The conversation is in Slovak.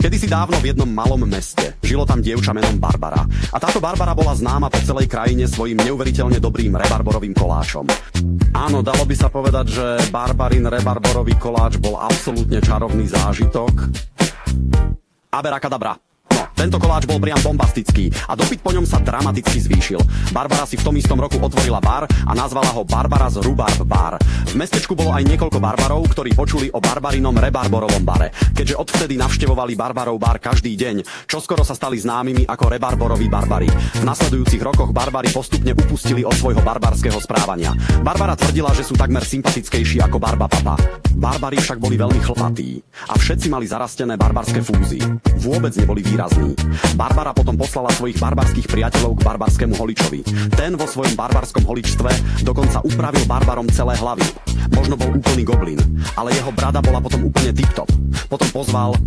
Kedysi dávno v jednom malom meste žilo tam dievča menom Barbara. A táto Barbara bola známa po celej krajine svojim neuveriteľne dobrým rebarborovým koláčom. Áno, dalo by sa povedať, že Barbarin rebarborový koláč bol absolútne čarovný zážitok. Aberakadabra. No, tento koláč bol priam bombastický a dopyt po ňom sa dramaticky zvýšil. Barbara si v tom istom roku otvorila bar a nazvala ho Barbara's Rhubarb Bar. V mestečku bolo aj niekoľko barbarov, ktorí počuli o Barbarinom rebarborovom bare. Keďže odvtedy navštevovali Barbarov bar každý deň, čoskoro sa stali známymi ako rebarboroví barbari. V nasledujúcich rokoch barbari postupne upustili od svojho barbarského správania. Barbara tvrdila, že sú takmer sympatickejší ako Barba Papa. Barbari však boli veľmi chlpatí a všetci mali zarastené barbarské fúzy. Vôbec neboli výrazní. Barbara potom poslala svojich barbarských priateľov k barbarskému holičovi. Ten vo svojom barbarskom holičstve dokonca upravil barbarom celé hlavy. Možno bol úplný goblin, ale jeho brada bola potom úplne tip-top. Potom pozval